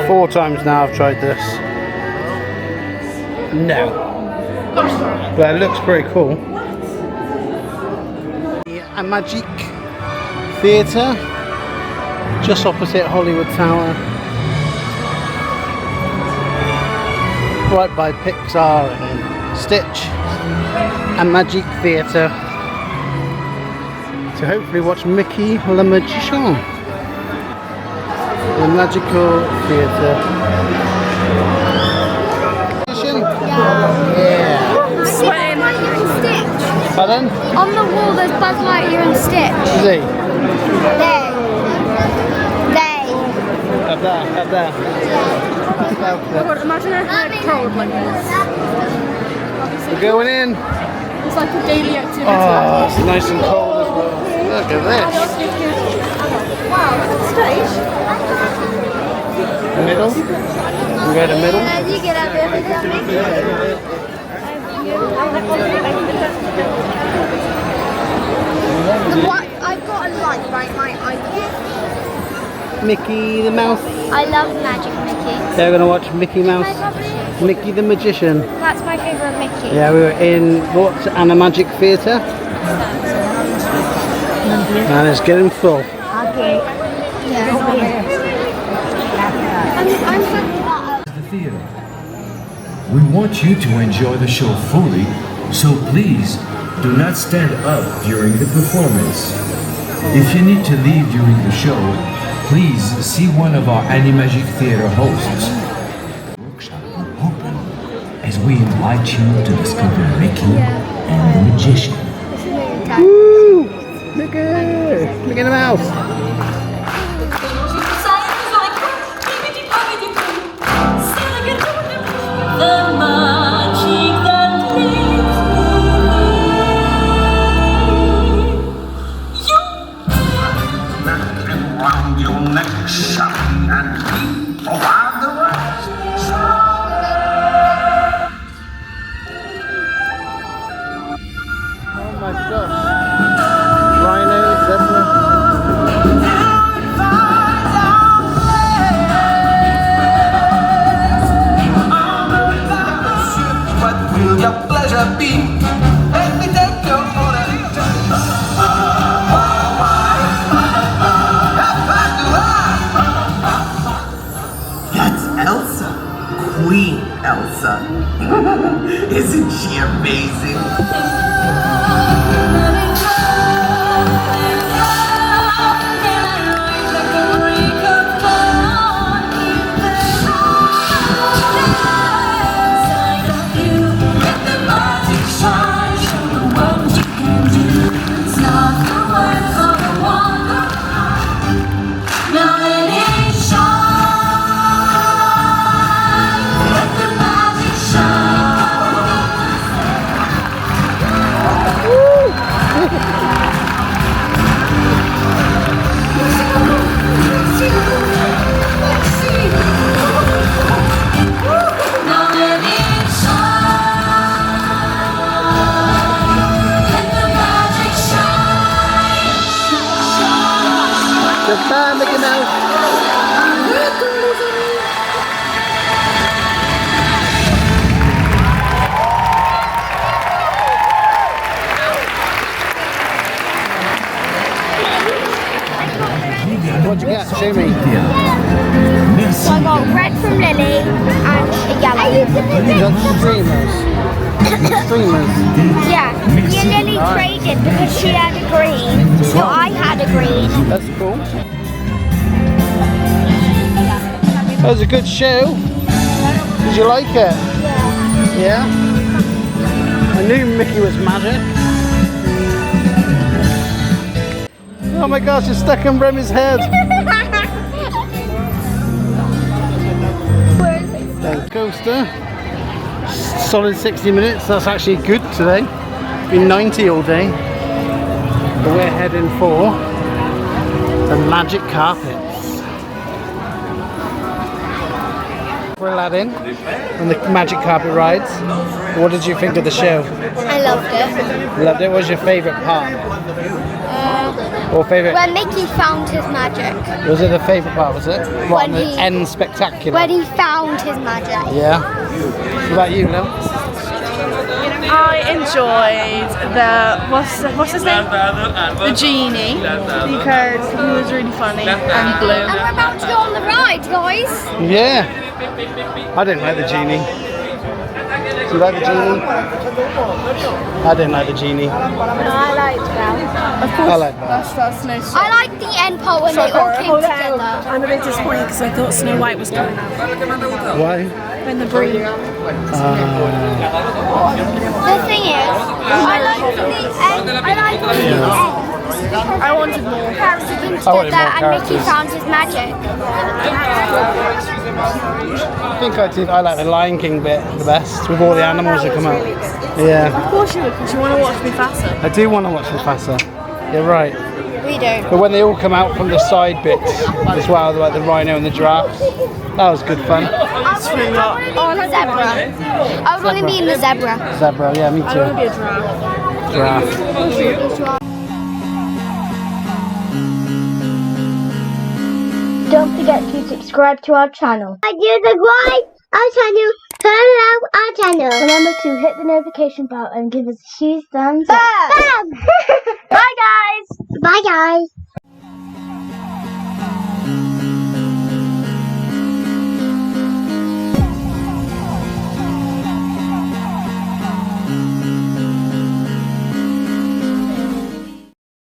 4 times now I've tried this. No. But it looks pretty cool. A Magic Theatre, just opposite Hollywood Tower. Right by Pixar and Stitch. A Magic Theatre. To hopefully watch Mickey Le Magician. The Magical Theatre. Yeah. Sweating. Stitch. Pardon? On the wall there's Buzz Lightyear and Stitch. Is he? There. Up there. God, imagine a cold like this. We're going in. It's like a daily activity. Oh, it's nice and cold as well. Look at this. Wow, that's a stage. The middle? We go to the middle? You get out there. I've got a light right my eye. Mickey the Mouse. I love Magic Mickey. They're going to watch Mickey Mouse. Mickey the Magician. That's my favourite Mickey. Yeah, we were in what's A Magic Theatre. And it's getting full. Okay. Yeah. The theater. We want you to enjoy the show fully, so please do not stand up during the performance. If you need to leave during the show, please see one of our Animagic Theater hosts. Workshop will open as we invite you to discover Mickey and the Magician. Woo! Mickey the Mouse. Oh my gosh. Rhino, zebra. What will your pleasure be? Let me take your order. That's Elsa, Queen Elsa. Isn't she amazing? Goodbye, Mickey Mouse. What'd you get? Show me. So I got red from Lily and a yellow. You got streamers. Streamers. Yeah, me and Lily traded because she had a green, so I had a green. That's cool. That was a good show. Did you like it? Yeah. I knew Mickey was magic. Oh my gosh, it's stuck in Remy's head. Coaster. Solid 60 minutes. That's actually good today. Been 90 all day. But we're heading for the magic carpets. For Aladdin and the magic carpet rides. What did you think of the show? I loved it. Loved it. What was your favourite part? Or favourite? When Mickey found his magic. Was it the favourite part, was it? What, When the he- end spectacular? When he found his magic. Yeah. What about you, Lil? I enjoyed what's his name? The genie, because he was really funny and blue. And we're about to go on the ride, guys. Yeah. I didn't like the genie. Do you like the genie? I didn't like the genie. No, I liked Belle. Of course, I like that. that's no. I liked the end part when they all came together. I'm a bit disappointed because I thought Snow White was coming out Why? when the breed. The thing is, I liked the end. I liked the end. I wanted more. Characters came I wanted together more and Mickey characters. found his magic. I think I did. I like the Lion King bit the best, with all the animals that come out. Yeah. Of course you would, because you want to watch Mufasa. I do want to watch Mufasa. You're right. We don't. But when they all come out from the side bits as well, like the rhino and the giraffe, that was good fun. I want to be in the zebra. I would want to be in the zebra. Zebra, yeah, me I want to be too. a giraffe. Giraffe. Don't forget to subscribe to our channel. Subscribe our channel. Turn on our channel. Remember to hit the notification bell and give us a huge thumbs up. Bye guys. Bye guys.